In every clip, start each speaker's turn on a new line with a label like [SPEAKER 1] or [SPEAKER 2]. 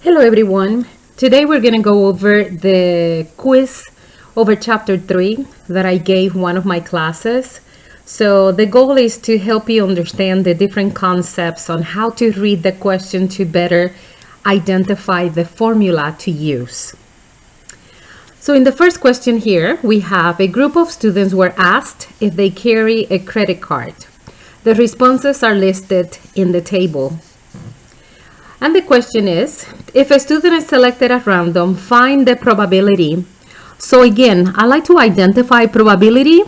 [SPEAKER 1] Hello everyone. Today we're going to go over the quiz over Chapter 3 that I gave one of my classes. So the goal is to help you understand the different concepts on how to read the question to better identify the formula to use. So in the first question here, we have a group of students were asked if they carry a credit card. The responses are listed in the table. And the question is, if a student is selected at random, find the probability. So again, I like to identify probability.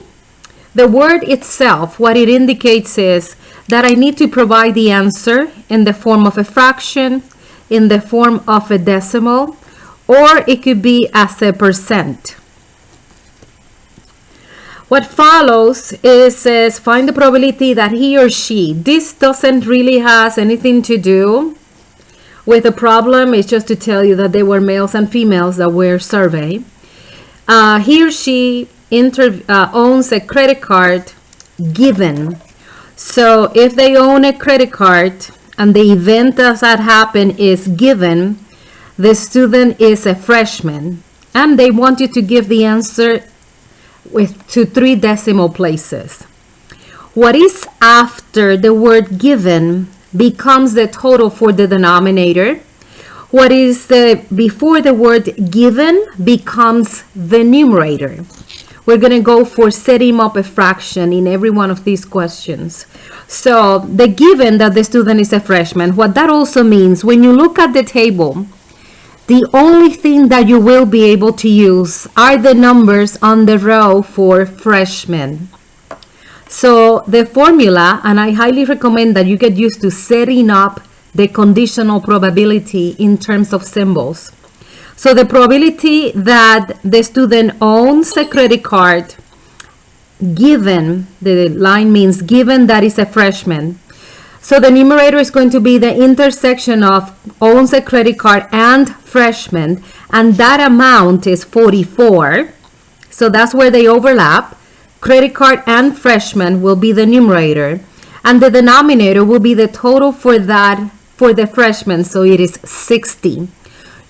[SPEAKER 1] The word itself, what it indicates is that I need to provide the answer in the form of a fraction, in the form of a decimal, or it could be as a percent. What follows is find the probability that he or she. This doesn't really has anything to do with a problem. It's just to tell you that there were males and females that were surveyed. He or she owns a credit card given. So if they own a credit card and the event that happened is given, the student is a freshman and they want you to give the answer to 3 decimal places. What is after the word given becomes the total for the denominator. What is before the word given becomes the numerator. We're going to go for setting up a fraction in every one of these questions. So the given that the student is a freshman, what that also means, when you look at the table, the only thing that you will be able to use are the numbers on the row for freshmen. So the formula, and I highly recommend that you get used to setting up the conditional probability in terms of symbols. So the probability that the student owns a credit card, given, the line means given that is a freshman. So the numerator is going to be the intersection of owns a credit card and freshman, and that amount is 44. So that's where they overlap. Credit card and freshman will be the numerator, and the denominator will be the total for the freshman, so it is 60.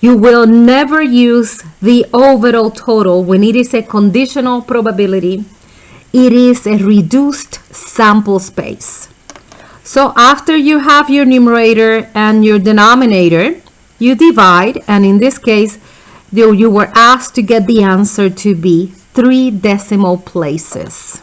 [SPEAKER 1] You will never use the overall total when it is a conditional probability. It is a reduced sample space. So after you have your numerator and your denominator, you divide, and in this case, you were asked to get the answer to be 3 decimal places.